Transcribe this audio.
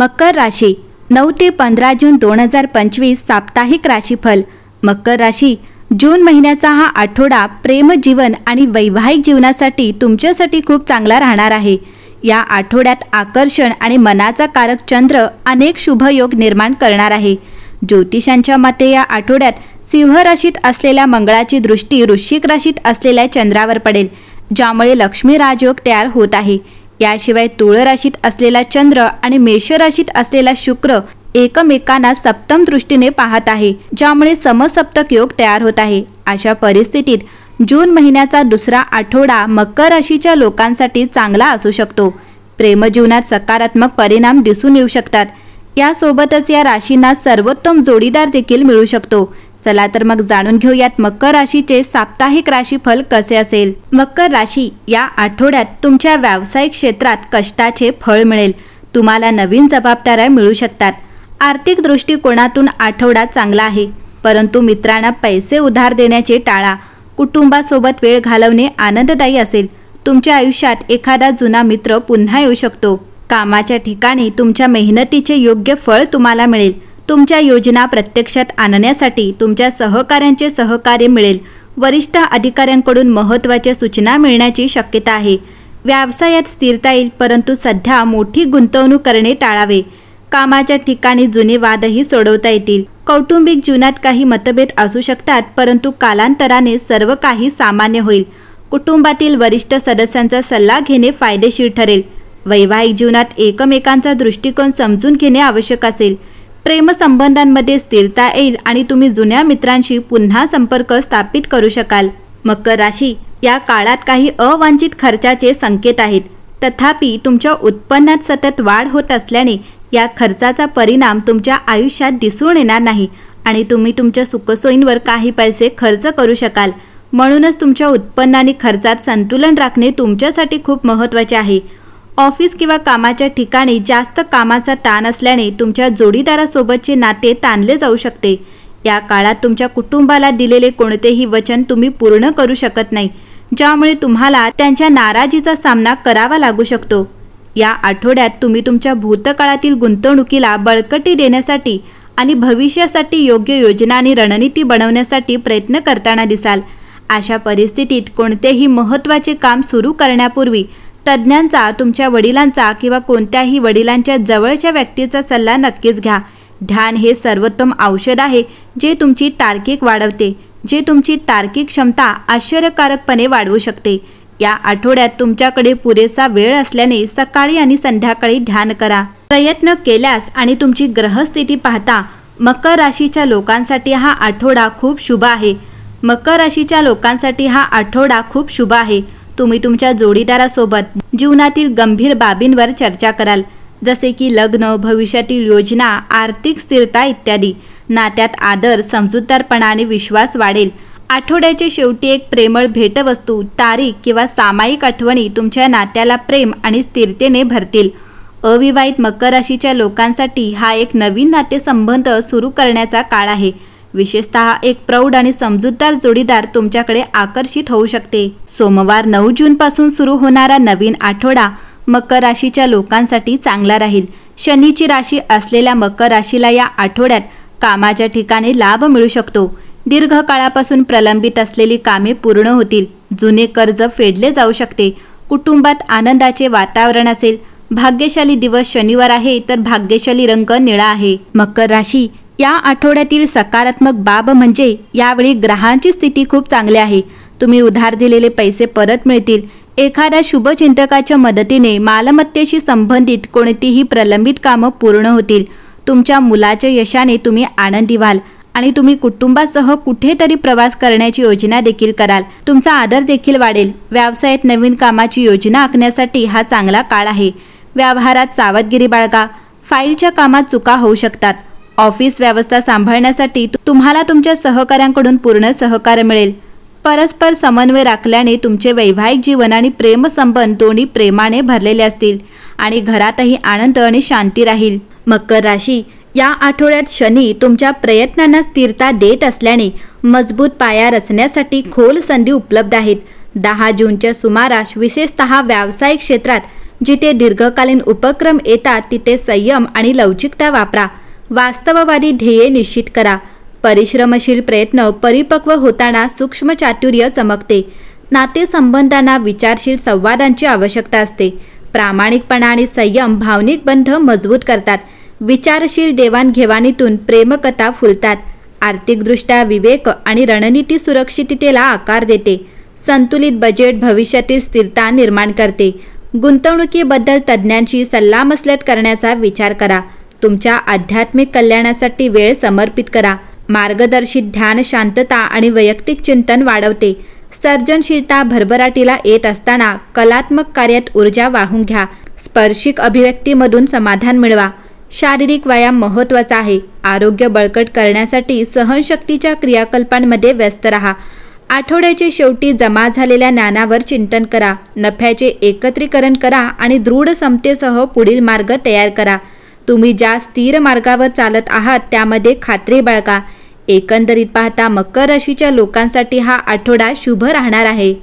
मकर राशी 9 ते 15 जून 2025 साप्ताहिक राशीफल। मकर राशी, जून महिन्याचा हा आठवडा प्रेम जीवन आणि वैवाहिक जीवनासाठी तुमच्यासाठी खूप चांगला राहणार आहे। या आठवड्यात आकर्षण आणि मनाचा कारक चंद्र अनेक शुभ योग निर्माण करणार आहे। ज्योतिषांच्या मते या आठवड्यात सिंह राशीत असलेल्या मंगळाची दृष्टी वृश्चिक राशीत असलेल्या चंद्रावर पडेल, ज्यामुळे लक्ष्मी राजयोग तयार होत आहे। याशिवाय तुळ राशीत असलेला चंद्र आणि मेष राशीत असलेला शुक्र एकमेकांना सप्तम दृष्टीने पाहत आहे, ज्यामुळे समसप्तक योग तयार होत आहे। अशा परिस्थितीत जून महिन्याचा दुसरा आठवडा मकर राशीच्या लोकांसाठी चांगला असू शकतो। प्रेमजीवनात सकारात्मक परिणाम दिसून येऊ शकतात। यासोबतच या राशींना सर्वोत्तम जोडीदार देखील मिळू शकतो। चला तर मग जाणून घेऊयात मकर राशीचे साप्ताहिक राशीफल कसे असेल। मकर राशी, या आठवड्यात तुमच्या व्यावसायिक क्षेत्रात कष्टाचे फळ मिळेल। तुम्हाला नवीन जबाबदाऱ्या मिळू शकतात। आर्थिक दृष्टिकोनातून आठवडा चांगला आहे, परंतु मित्रांना पैसे उधार देण्याचे टाळा। कुटुंबासोबत वेळ घालवणे आनंददायी असेल। तुमच्या आयुष्यात एखादा जुना मित्र पुन्हा येऊ शकतो। कामाच्या ठिकाणी तुमच्या मेहनतीचे योग्य फळ तुम्हाला मिळेल। तुमच्या योजना प्रत्यक्षात आणण्यासाठी तुमच्या सहकाऱ्यांचे सहकार्य मिळेल। वरिष्ठ अधिकाऱ्यांकडून महत्त्वाच्या सूचना मिळण्याची शक्यता आहे। व्यवसायात स्थिरता येईल, परंतु सध्या मोठी गुंतवणूक करणे टाळावे। कामाच्या ठिकाणी जुने वादही सोडवता येतील। कौटुंबिक जीवनात काही मतभेद असू शकतात, परंतु कालांतराने सर्व काही सामान्य होईल। कुटुंबातील वरिष्ठ सदस्यांचा सल्ला घेणे फायदेशीर ठरेल। वैवाहिक जीवनात एकमेकांचा दृष्टिकोन समजून घेणे आवश्यक असेल। प्रेमसंबंधांमध्ये स्थिरता येईल आणि तुम्ही जुन्या मित्रांशी पुन्हा संपर्क स्थापित करू शकाल। मकर राशी, या काळात काही अवांछित खर्चाचे संकेत आहेत, तथापि तुमच्या उत्पन्नात सतत वाढ होत असल्याने या खर्चाचा परिणाम तुमच्या आयुष्यात दिसून येणार नाही आणि तुम्ही तुमच्या सुखसोयींवर काही पैसे खर्च करू शकाल। म्हणूनच तुमच्या उत्पन्न आणि खर्चात संतुलन राखणे तुमच्यासाठी खूप महत्त्वाचे आहे। ऑफिस किंवा कामाच्या ठिकाणी जास्त कामाचा ताण असल्याने तुमच्या जोडीदारासोबतचे नाते ताणले जाऊ शकते। या काळात तुमच्या कुटुंबाला दिलेले कोणतेही वचन तुम्ही पूर्ण करू शकत नाही, ज्यामुळे तुम्हाला त्यांच्या नाराजीचा सामना करावा लागू शकतो। या आठवड्यात तुम्ही तुमच्या भूतकाळातील गुंतवणुकीला बळकटी देण्यासाठी आणि भविष्यासाठी योग्य योजना आणि रणनीती बनवण्यासाठी प्रयत्न करताना दिसाल। अशा परिस्थितीत कोणतेही महत्त्वाचे काम सुरू करण्यापूर्वी तज्ज्ञांचा, तुमच्या वडिलांचा किंवा कोणत्याही वडिलांच्या जवळच्या व्यक्तीचा सल्ला नक्कीच घ्या। ध्यान हे सर्वोत्तम औषध आहे जे तुमची तार्किक क्षमता आश्चर्यकारकपणे वाढवू शकते। या आठवड्यात तुमच्याकडे पुरेसा वेळ असल्याने सकाळी आणि संध्याकाळी ध्यान करा। प्रयत्न केल्यास आणि तुमची ग्रहस्थिती पाहता मकर राशीच्या लोकांसाठी हा आठवडा खूप शुभ आहे। मकर राशीच्या लोकांसाठी हा आठवडा खूप शुभ आहे। तुम्ही तुमच्या जोडीदारासोबत जीवनातील गंभीर बाबींवर चर्चा कराल, जसे की लग्न, भविष्यातील योजना, आर्थिक स्थिरता इत्यादी। नात्यात आदर, समजूतदारपणा आणि विश्वास वाढेल। आठवड्याच्या शेवटी एक प्रेमळ भेटवस्तू, तारीख किंवा सामायिक आठवणी तुमच्या नात्याला प्रेम आणि स्थिरतेने भरतील। अविवाहित मकर राशीच्या लोकांसाठी हा एक नवीन नातेसंबंध सुरू करण्याचा काळ आहे। विशेषतः एक प्रौढ आणि समजूतदार जोडीदार तुमच्याकडे आकर्षित होऊ शकते। सोमवार 9 जून पासून सुरू होणारा नवीन आठवडा मकर राशीच्या लोकांसाठी चांगला राहील। शनीची राशी असलेल्या मकर राशीला या आठवड्यात कामाच्या ठिकाणी लाभ मिळू शकतो। दीर्घकाळापासून प्रलंबित असलेली कामे पूर्ण होतील। जुने कर्ज फेडले जाऊ शकते। कुटुंबात आनंदाचे वातावरण असेल। भाग्यशाली दिवस शनिवार आहे, तर भाग्यशाली रंग निळा आहे। मकर राशी, या आठवड्यातील सकारात्मक बाब म्हणजे यावेळी ग्रहांची स्थिती खूप चांगली आहे। तुम्ही उधार दिलेले पैसे परत मिळतील। एखाद्या शुभचिंतकाच्या मदतीने मालमत्तेशी संबंधित कोणतीही प्रलंबित कामं पूर्ण होतील। तुमच्या मुलाच्या यशाने तुम्ही आनंदी व्हाल आणि तुम्ही कुटुंबासह कुठेतरी प्रवास करण्याची योजना देखील कराल। तुमचा आदर देखील वाढेल। व्यवसायात नवीन कामाची योजना आखण्यासाठी हा चांगला काळ आहे। व्यवहारात सावधगिरी बाळगा। फाईलच्या कामात चुका होऊ शकतात। ऑफिस व्यवस्था सांभाळण्यासाठी तुम्हाला तुमच्या सहकाऱ्यांकडून पूर्ण सहकार्य मिळेल। परस्पर समन्वय राखल्याने तुमचे वैवाहिक जीवन आणि प्रेमसंबंध दोन्ही प्रेमाने भरलेले असतील आणि घरातही आनंद आणि शांती राहील। मकर राशी, या आठवड्यात शनी तुमच्या प्रयत्नांना स्थिरता देत असल्याने मजबूत पाया रचण्यासाठी खोल संधी उपलब्ध आहेत। 10 जूनच्या सुमारास विशेषतः व्यावसायिक क्षेत्रात जिथे दीर्घकालीन उपक्रम येतात तिथे संयम आणि लवचिकता वापरा. वास्तववादी ध्येये निश्चित करा. परिश्रमशील प्रयत्न परिपक्व होताना सूक्ष्म चातुर्य चमकते. नातेसंबंधांना विचारशील संवादांची आवश्यकता असते. प्रामाणिकपणा आणि संयम भावनिक बंध मजबूत करतात. विचारशील देवाणघेवाणीतून प्रेमकथा फुलतात. आर्थिकदृष्ट्या विवेक आणि रणनीती सुरक्षिततेला आकार देते. संतुलित बजेट भविष्यातील स्थिरता निर्माण करते. गुंतवणुकीबद्दल तज्ज्ञांशी सल्लामसलत करण्याचा विचार करा. तुमच्या आध्यात्मिक कल्याणासाठी वेळ समर्पित करा. मार्गदर्शित ध्यान शांतता आणि वैयक्तिक चिंतन वाढवते. सर्जनशीलता भरभराटीला येत असताना कलात्मक कार्यात ऊर्जा वाहून घ्या. स्पर्शिक अभिव्यक्तीमधून समाधान मिळवा. शारीरिक व्यायाम महत्त्वाचा आहे. आरोग्य बळकट करण्यासाठी सहनशक्तीच्या क्रियाकल्पांमध्ये व्यस्त राहा. आठवड्याच्या शेवटी जमा झालेल्या ज्ञानावर चिंतन करा. नफ्याचे एकत्रीकरण करा आणि दृढ समतेसह पुढील मार्ग तयार करा. तुम्ही ज्या स्थिर मार्गावर चालत आहात त्यामध्ये खात्री बाळगा. एकंदरीत पाहता मकर राशीच्या लोकांसाठी हा आठवडा शुभ राहणार आहे.